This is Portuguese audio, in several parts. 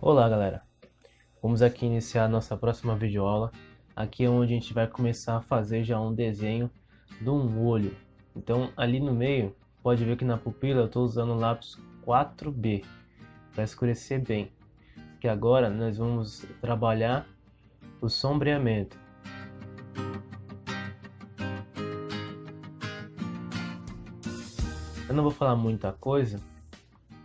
Olá galera, vamos aqui iniciar a nossa próxima videoaula. Aqui é onde a gente vai começar a fazer já um desenho de um olho. Então ali no meio, pode ver que na pupila eu estou usando o lápis 4B para escurecer bem. Que agora nós vamos trabalhar o sombreamento. Eu não vou falar muita coisa,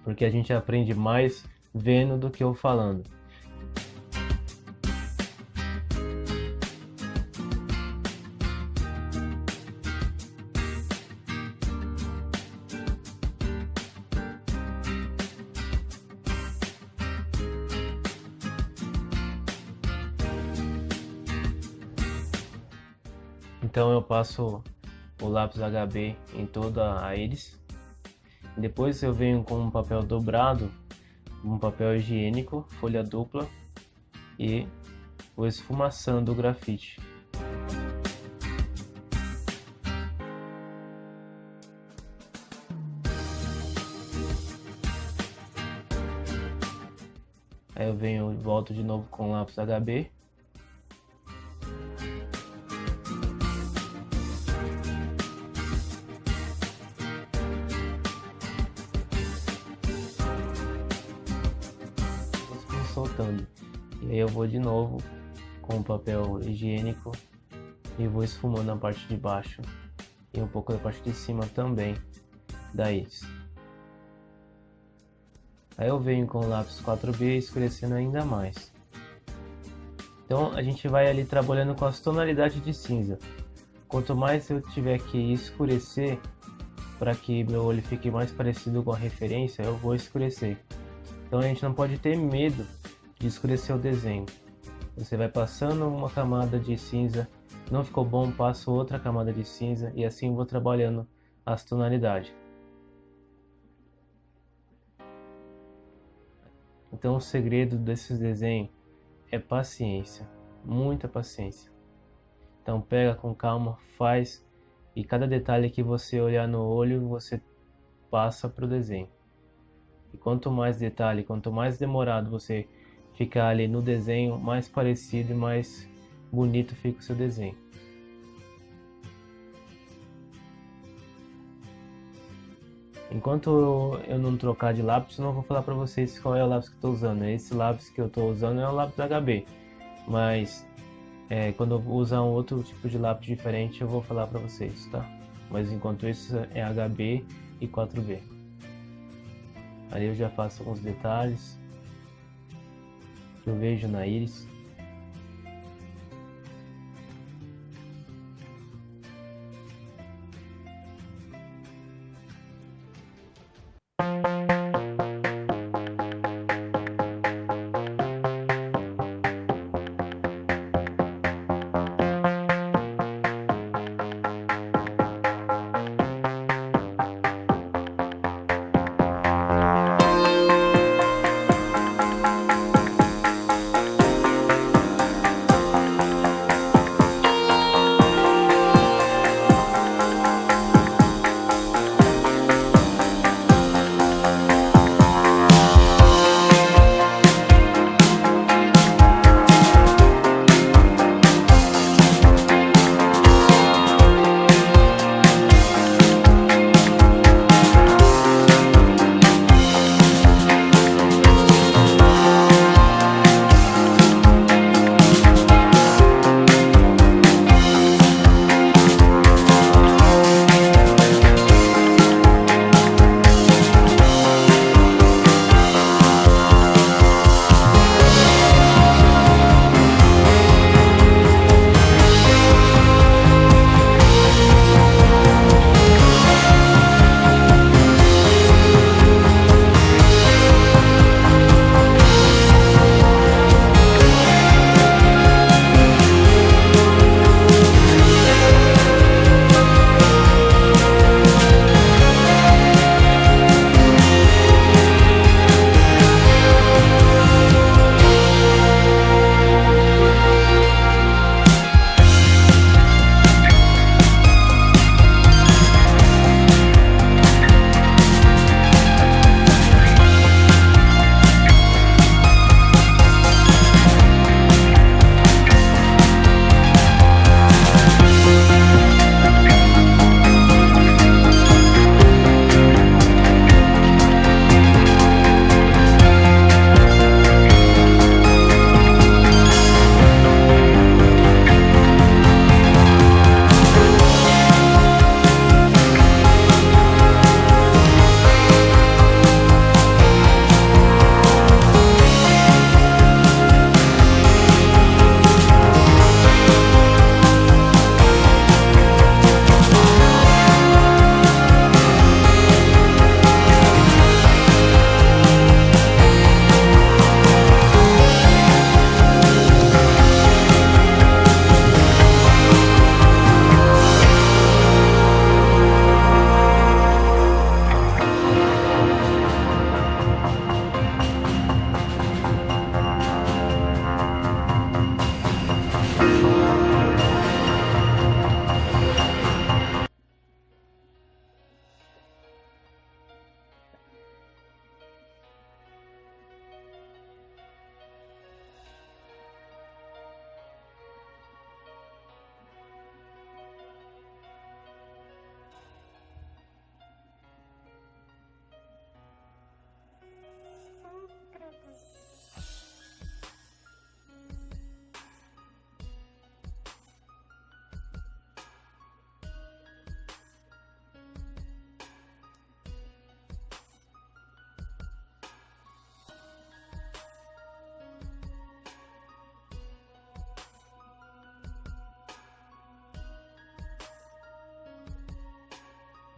porque a gente aprende mais vendo do que eu falando. Então eu passo o lápis HB em toda a íris. Depois eu venho com um papel dobrado, um papel higiênico, folha dupla, e vou esfumaçando o grafite. Aí eu venho e volto de novo com o lápis HB. Soltando. E aí eu vou de novo com o papel higiênico e vou esfumando a parte de baixo e um pouco da parte de cima também da íris. Aí eu venho com o lápis 4B escurecendo ainda mais. Então a gente vai ali trabalhando com as tonalidades de cinza. Quanto mais eu tiver que escurecer para que meu olho fique mais parecido com a referência, eu vou escurecer. Então a gente não pode ter medo de escurecer o desenho. Você vai passando uma camada de cinza, não ficou bom, passo outra camada de cinza e assim vou trabalhando as tonalidades. Então o segredo desses desenhos é paciência, muita paciência. Então pega com calma, faz, e cada detalhe que você olhar no olho, você passa para o desenho. E quanto mais detalhe, quanto mais demorado você ficar ali no desenho, mais parecido e mais bonito fica o seu desenho. Enquanto eu não trocar de lápis, eu não vou falar para vocês qual é o lápis que estou usando. Esse lápis que eu estou usando é o lápis HB, mas quando eu usar um outro tipo de lápis diferente eu vou falar para vocês, tá? Mas enquanto isso é HB e 4B. Ali eu já faço alguns detalhes que eu vejo na íris.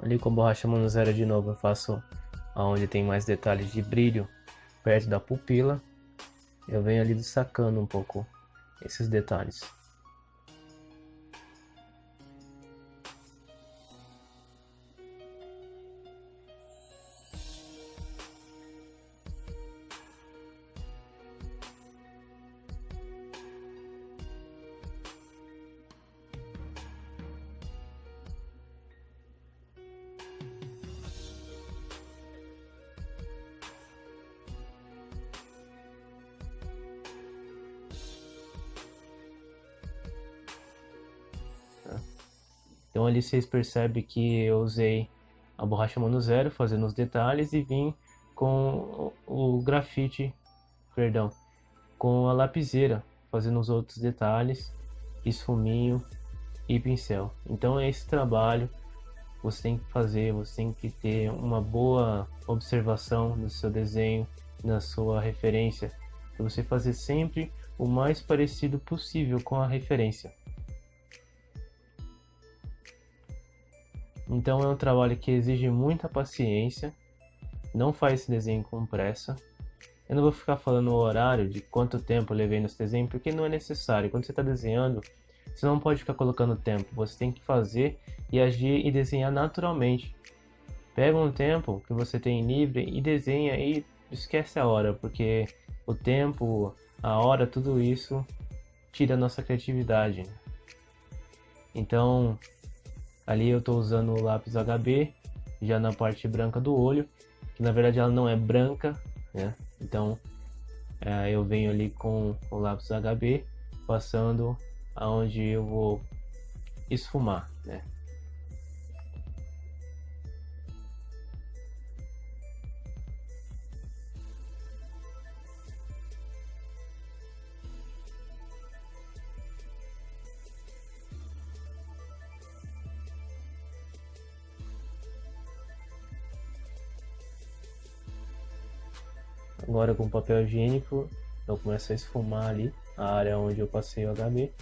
Ali com a borracha Mano Zero de novo eu faço aonde tem mais detalhes de brilho perto da pupila. Eu venho ali destacando um pouco esses detalhes. Então ali vocês percebem que eu usei a borracha Mano Zero fazendo os detalhes e vim com o grafite, perdão, com a lapiseira fazendo os outros detalhes, esfuminho e pincel. Então é esse trabalho você tem que fazer, você tem que ter uma boa observação no seu desenho, na sua referência, para você fazer sempre o mais parecido possível com a referência. Então é um trabalho que exige muita paciência, não faz esse desenho com pressa. Eu não vou ficar falando o horário de quanto tempo eu levei nesse desenho, porque não é necessário. Quando você está desenhando, você não pode ficar colocando tempo, você tem que fazer e agir e desenhar naturalmente. Pega um tempo que você tem livre e desenha e esquece a hora, porque o tempo, a hora, tudo isso tira a nossa criatividade. Então, ali eu estou usando o lápis HB, já na parte branca do olho, que na verdade ela não é branca, né? Então eu venho ali com o lápis HB, passando aonde eu vou esfumar, né? Agora com papel higiênico eu começo a esfumar ali a área onde eu passei o HB.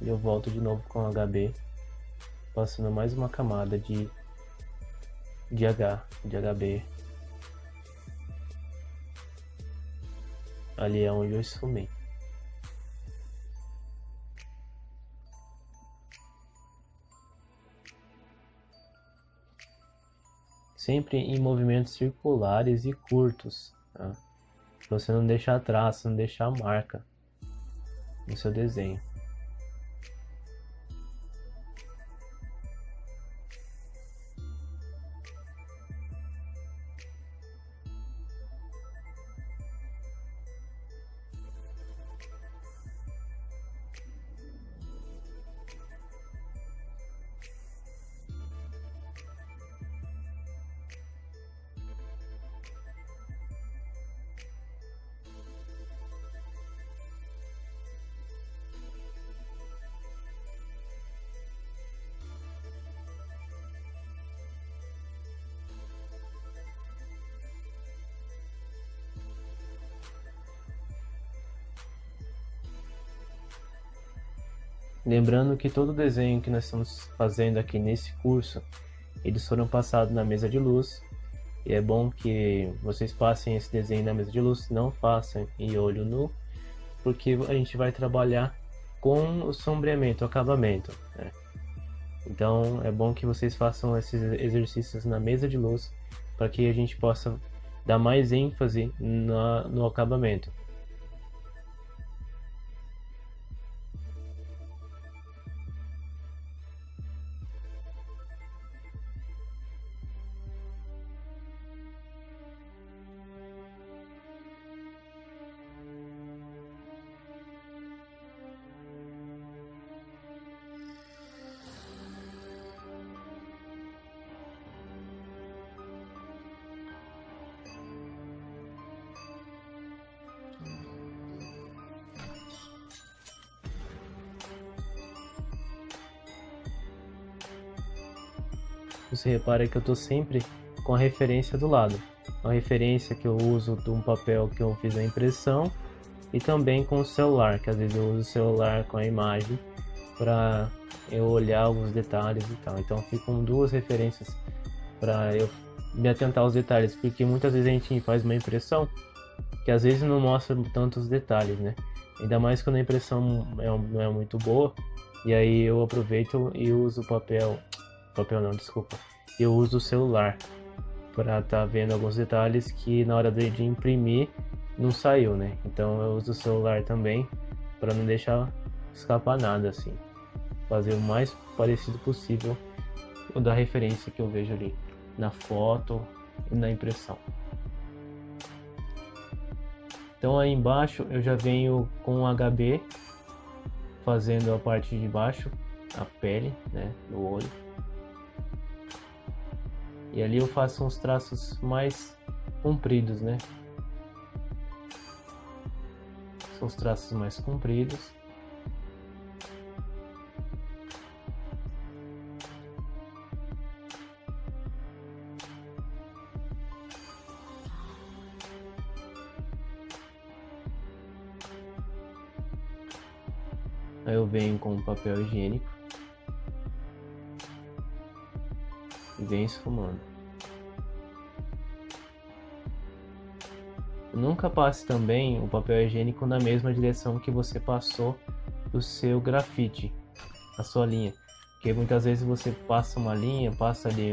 E eu volto de novo com o HB, passando mais uma camada de HB. Ali é onde eu esfumei. Sempre em movimentos circulares e curtos, tá? Pra você não deixar traço, não deixar marca no seu desenho. Lembrando que todo desenho que nós estamos fazendo aqui nesse curso, eles foram passados na mesa de luz. E é bom que vocês passem esse desenho na mesa de luz, não façam em olho nu, porque a gente vai trabalhar com o sombreamento, o acabamento, né? Então é bom que vocês façam esses exercícios na mesa de luz, para que a gente possa dar mais ênfase no acabamento. Você repara que eu estou sempre com a referência do lado. A referência que eu uso de um papel que eu fiz a impressão e também com o celular, que às vezes eu uso o celular com a imagem para eu olhar alguns detalhes e tal. Então ficam duas referências para eu me atentar aos detalhes, porque muitas vezes a gente faz uma impressão que às vezes não mostra tantos detalhes, né? Ainda mais quando a impressão não é muito boa, e aí eu aproveito e uso papel não, desculpa, eu uso o celular para estar vendo alguns detalhes que na hora de imprimir não saiu, né? Então eu uso o celular também para não deixar escapar nada, assim, fazer o mais parecido possível o da referência que eu vejo ali na foto e na impressão. Então aí embaixo eu já venho com HB fazendo a parte de baixo, a pele, né, do olho. E ali eu faço uns traços mais compridos, né? São os traços mais compridos. Aí eu venho com o papel higiênico e venho esfumando. Nunca passe também o papel higiênico na mesma direção que você passou o seu grafite, a sua linha. Porque muitas vezes você passa uma linha, passa ali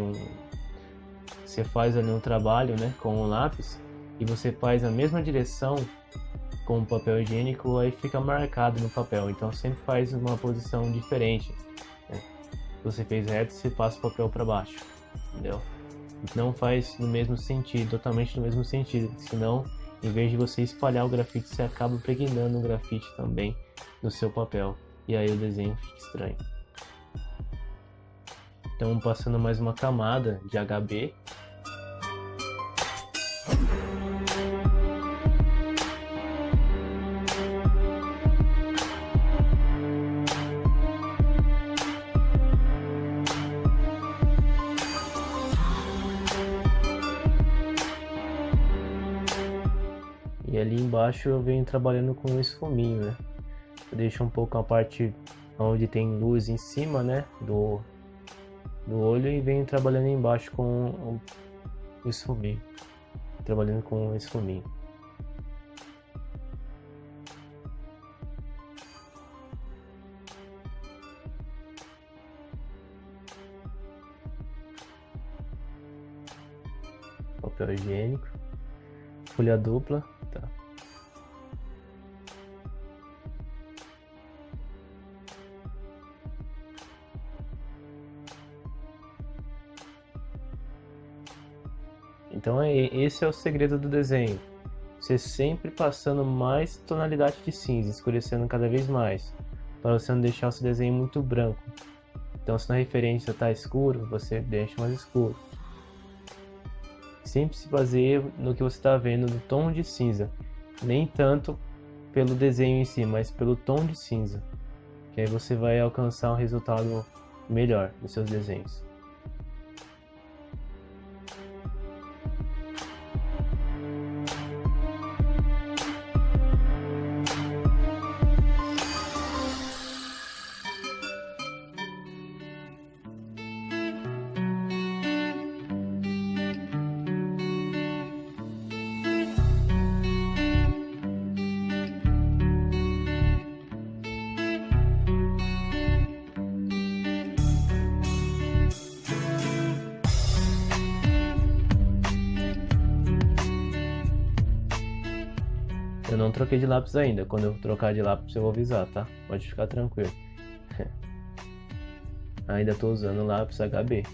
você faz ali um trabalho, né, com o lápis, e você faz a mesma direção com o papel higiênico, aí fica marcado no papel. Então sempre faz uma posição diferente, né? Se você fez reto, você passa o papel para baixo, entendeu? Não faz no mesmo sentido, totalmente no mesmo sentido, senão em vez de você espalhar o grafite, você acaba impregnando o grafite também no seu papel, e aí o desenho fica estranho. Então passando mais uma camada de HB. E ali embaixo eu venho trabalhando com um esfuminho, né? Eu deixo um pouco a parte onde tem luz em cima, né, do olho, e venho trabalhando embaixo com o esfuminho. Trabalhando com o esfuminho. Papel higiênico. Folha dupla. Tá. Então esse é o segredo do desenho. Você sempre passando mais tonalidade de cinza, escurecendo cada vez mais, para você não deixar o seu desenho muito branco. Então se na referência está escuro, você deixa mais escuro. Sempre se baseia no que você está vendo no tom de cinza, nem tanto pelo desenho em si, mas pelo tom de cinza, que aí você vai alcançar um resultado melhor nos seus desenhos. Eu não troquei de lápis ainda. Quando eu trocar de lápis eu vou avisar, tá? Pode ficar tranquilo. Ainda estou usando o lápis HB.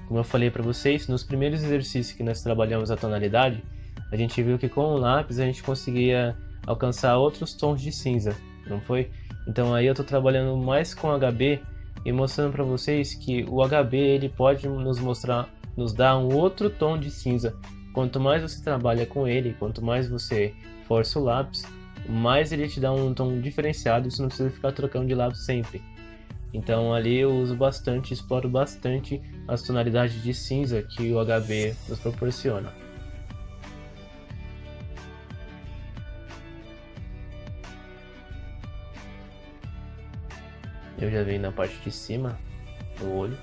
Como eu falei para vocês, nos primeiros exercícios que nós trabalhamos a tonalidade, a gente viu que com o lápis a gente conseguia alcançar outros tons de cinza, não foi? Então aí eu estou trabalhando mais com HB e mostrando para vocês que o HB ele pode nos dar um outro tom de cinza. Quanto mais você trabalha com ele, quanto mais você força o lápis, mais ele te dá um tom diferenciado, você não precisa ficar trocando de lápis sempre. Então ali eu uso bastante, exploro bastante as tonalidades de cinza que o HB nos proporciona. Eu já venho na parte de cima do olho.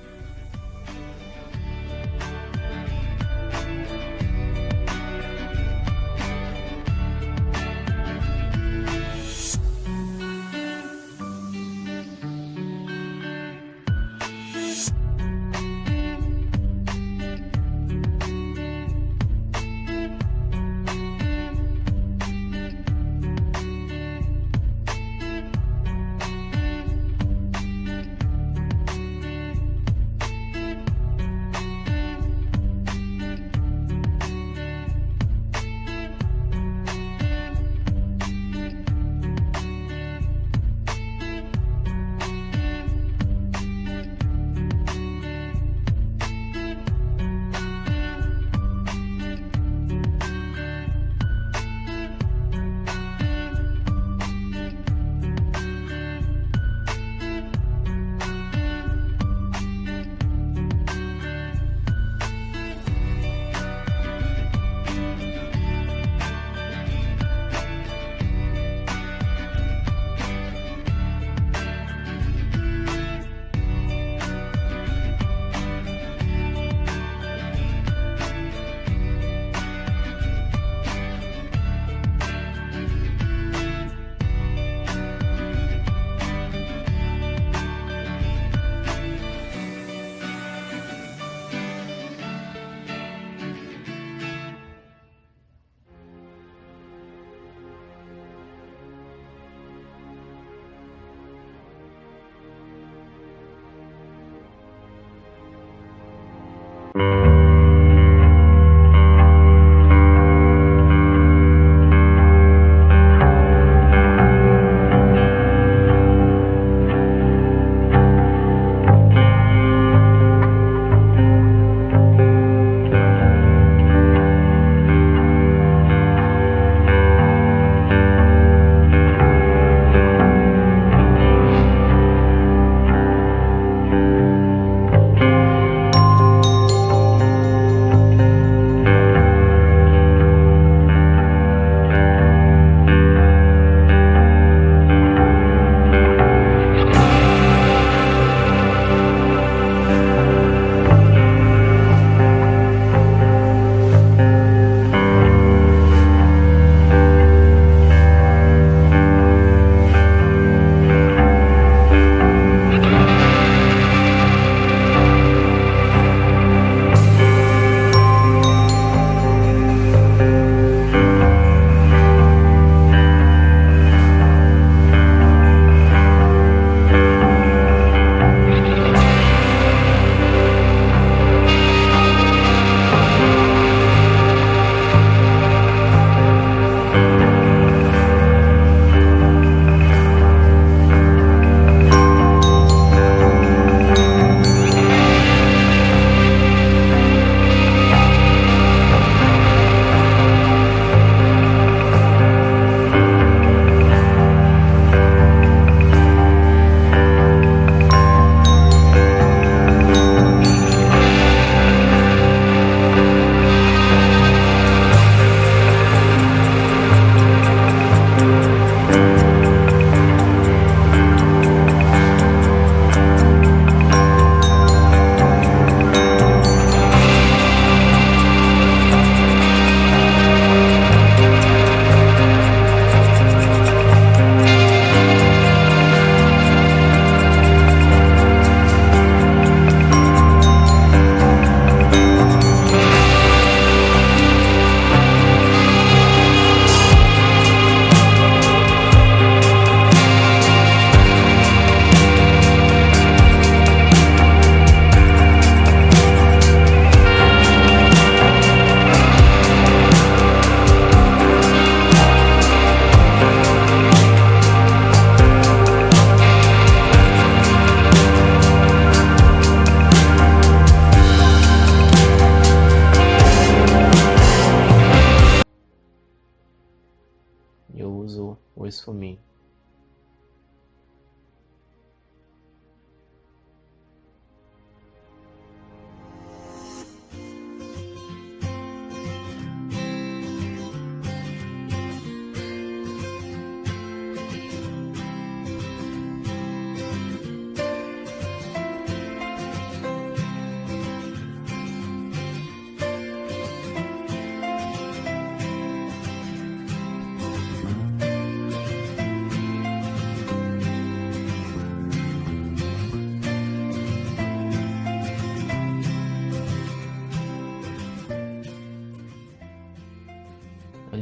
Eu uso o esfuminho.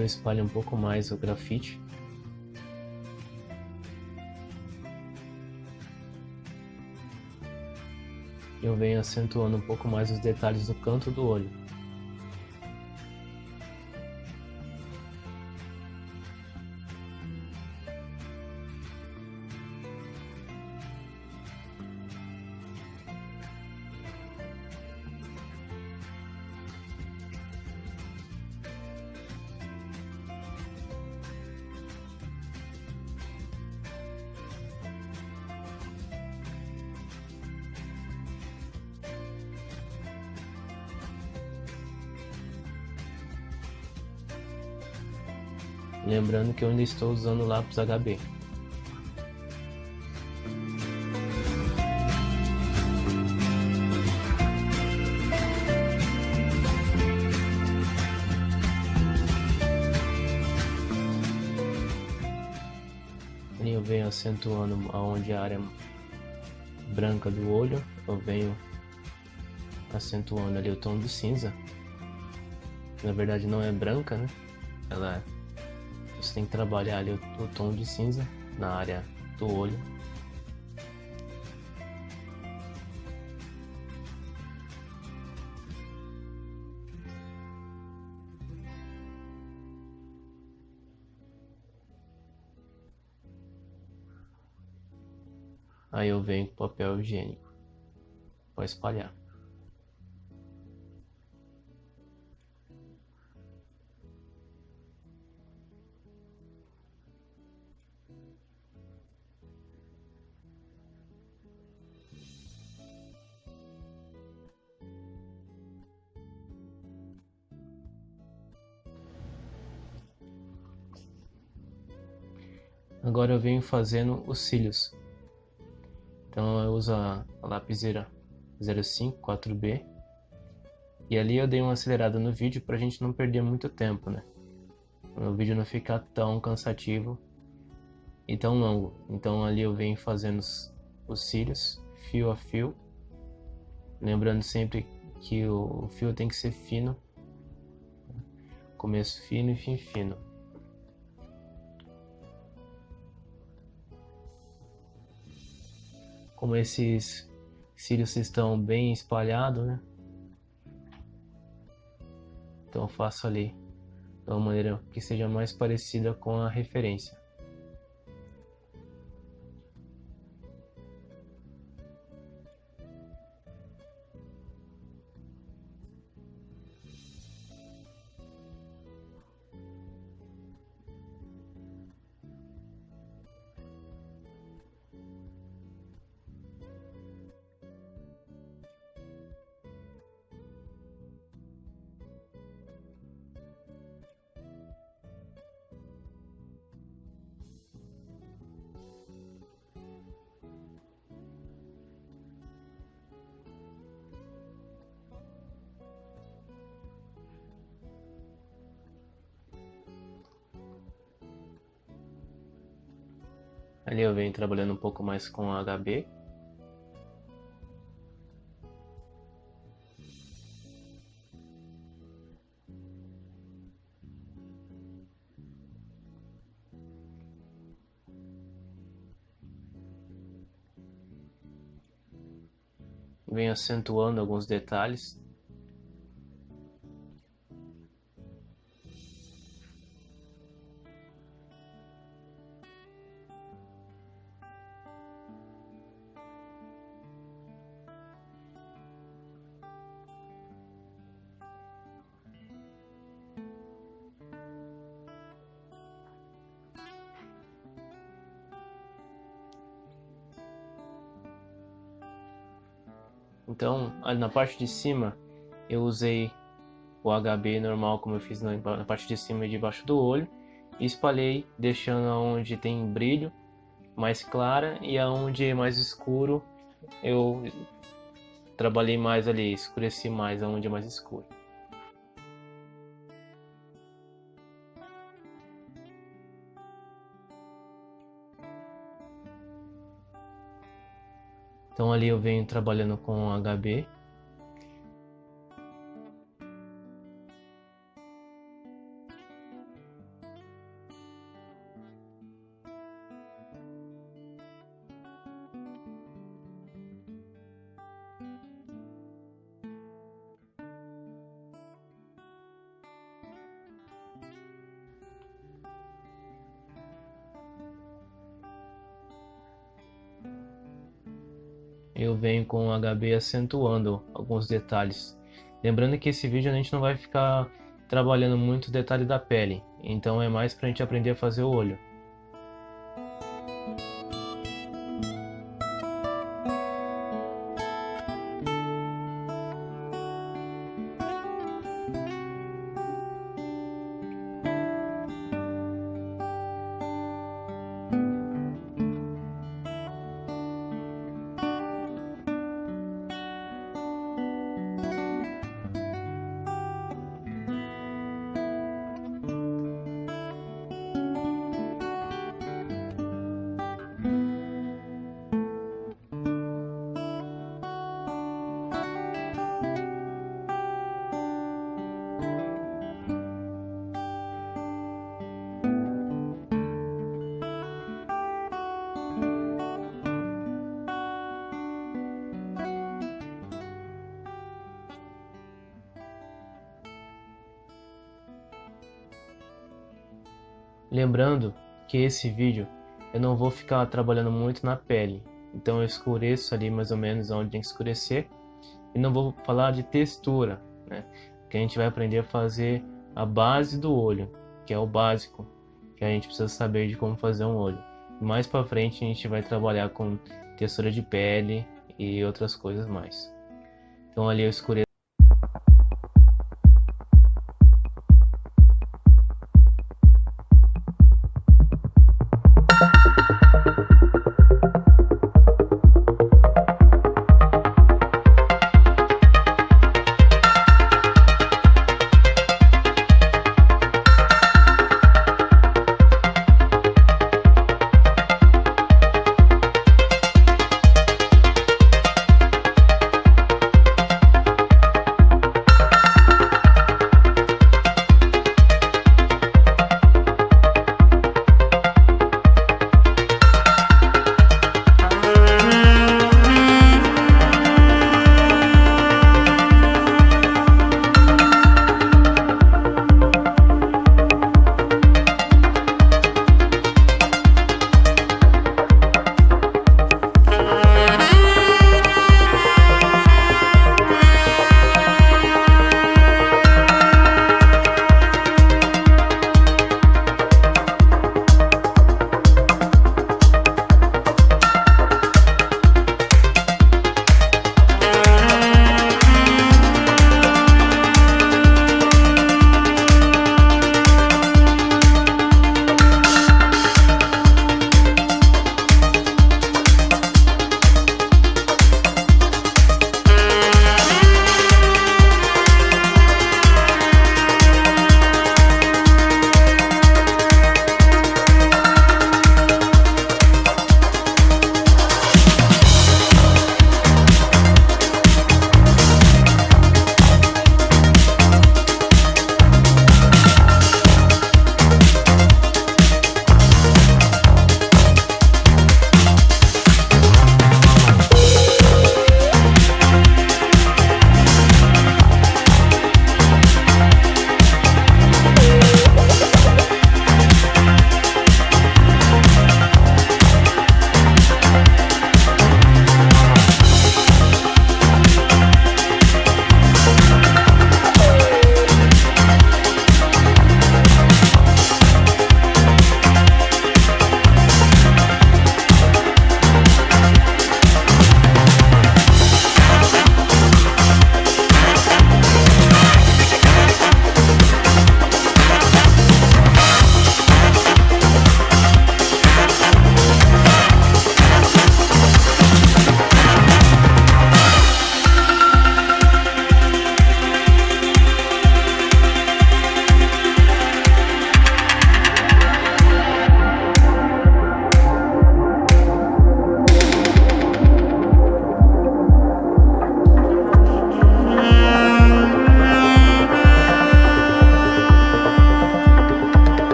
eu espalho um pouco mais o grafite. Eu venho acentuando um pouco mais os detalhes do canto do olho. Lembrando que eu ainda estou usando o lápis HB. E eu venho acentuando aonde a área branca do olho, eu venho acentuando ali o tom de cinza. Na verdade não é branca, né? Você tem que trabalhar ali o tom de cinza na área do olho. Aí eu venho com papel higiênico para espalhar. Agora eu venho fazendo os cílios. Então eu uso a lapiseira 05 4B. E ali eu dei uma acelerada no vídeo para a gente não perder muito tempo, né? Para o vídeo não ficar tão cansativo e tão longo. Então ali eu venho fazendo os cílios, fio a fio. Lembrando sempre que o fio tem que ser fino. Começo fino e fim fino. Como esses cílios estão bem espalhados, né? Então eu faço ali de uma maneira que seja mais parecida com a referência. Ali eu venho trabalhando um pouco mais com a HB. Venho acentuando alguns detalhes. Então, ali na parte de cima, eu usei o HB normal, como eu fiz na parte de cima e debaixo do olho, e espalhei, deixando onde tem brilho mais clara e aonde é mais escuro, eu trabalhei mais ali, escureci mais aonde é mais escuro. Então ali eu venho trabalhando com HB. eu venho com o HB acentuando alguns detalhes. Lembrando que esse vídeo a gente não vai ficar trabalhando muito o detalhe da pele, então é mais para a gente aprender a fazer o olho. Lembrando que esse vídeo eu não vou ficar trabalhando muito na pele, então eu escureço ali mais ou menos onde tem que escurecer e não vou falar de textura, né? Que a gente vai aprender a fazer a base do olho, que é o básico, que a gente precisa saber de como fazer um olho. Mais para frente a gente vai trabalhar com textura de pele e outras coisas mais. Então ali eu escureço.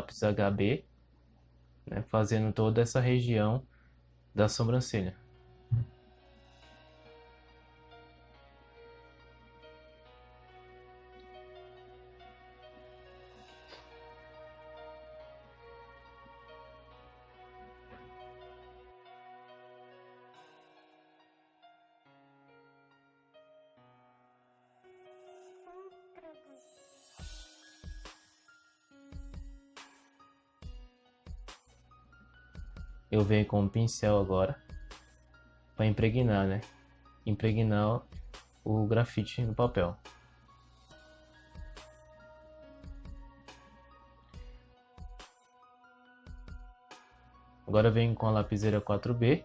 lápis HB, né, fazendo toda essa região da sobrancelha. Eu venho com um pincel agora para impregnar, né? Impregnar o grafite no papel. Agora eu venho com a lapiseira 4B,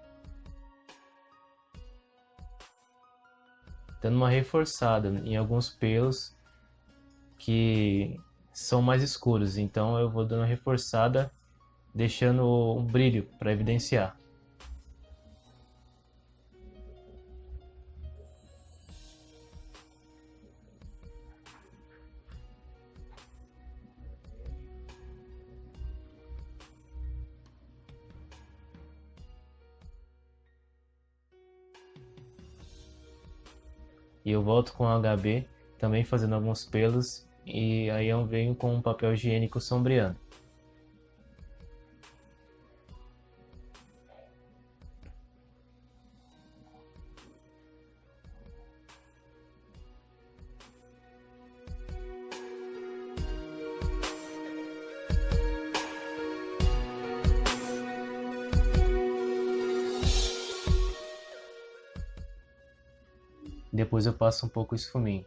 dando uma reforçada em alguns pelos que são mais escuros, então eu vou dando uma reforçada, deixando um brilho para evidenciar. E eu volto com o HB, também fazendo alguns pelos, e aí eu venho com um papel higiênico sombreando. Depois eu passo um pouco esfuminho.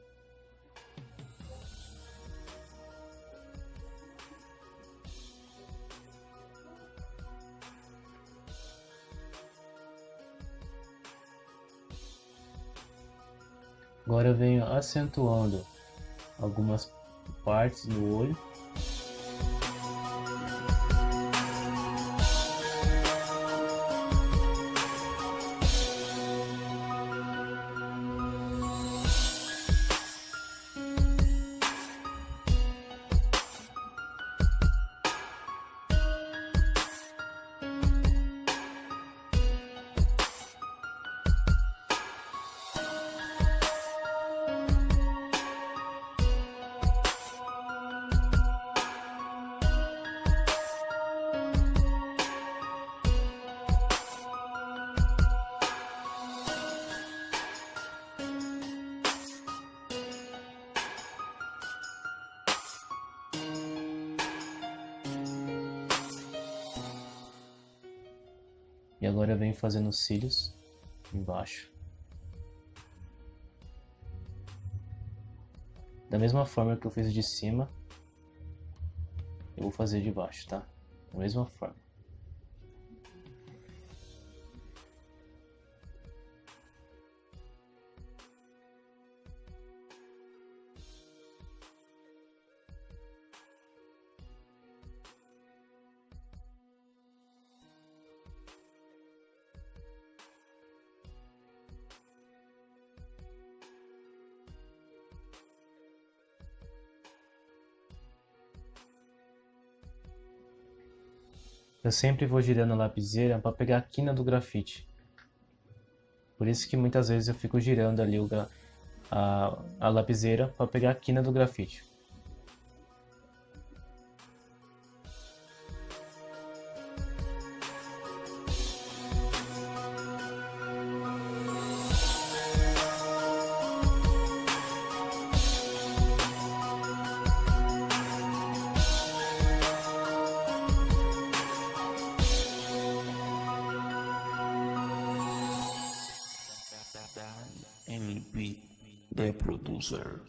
Agora eu venho acentuando algumas partes do olho. E agora eu venho fazendo os cílios embaixo. Da mesma forma que eu fiz de cima, eu vou fazer de baixo, tá? Da mesma forma. Eu sempre vou girando a lapiseira para pegar a quina do grafite. Por isso que muitas vezes eu fico girando ali a lapiseira para pegar a quina do grafite. MP, the producer.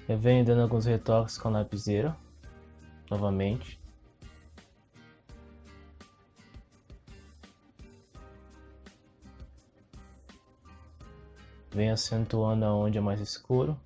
Eu venho dando alguns retoques com a lapiseira, novamente. Venho acentuando aonde é mais escuro.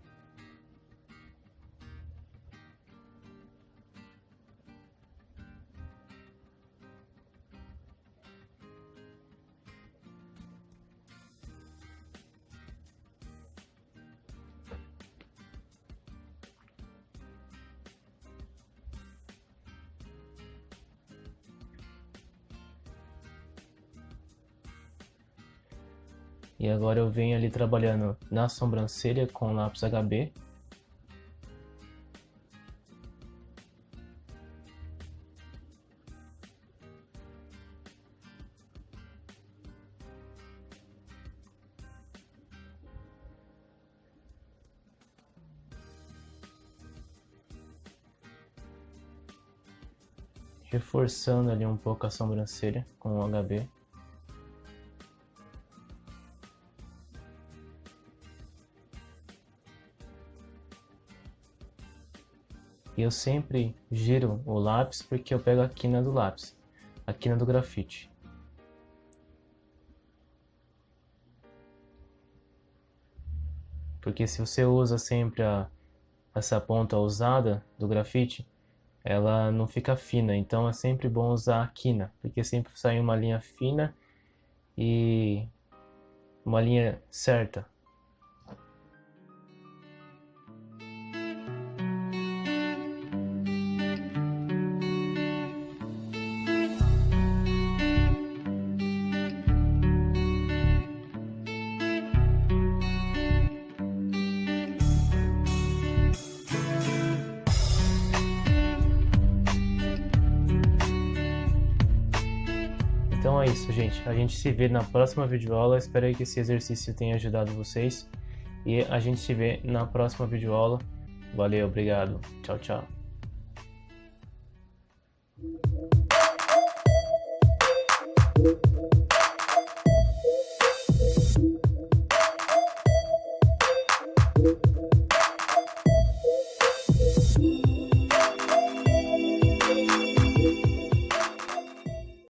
E agora eu venho ali trabalhando na sobrancelha com lápis HB. Reforçando ali um pouco a sobrancelha com o HB. E eu sempre giro o lápis porque eu pego a quina do lápis, a quina do grafite. Porque se você usa sempre essa ponta ousada do grafite, ela não fica fina, então é sempre bom usar a quina, porque sempre sai uma linha fina e uma linha certa. Então é isso, gente. A gente se vê na próxima videoaula. Espero que esse exercício tenha ajudado vocês. E a gente se vê na próxima videoaula. Valeu, obrigado. Tchau, tchau.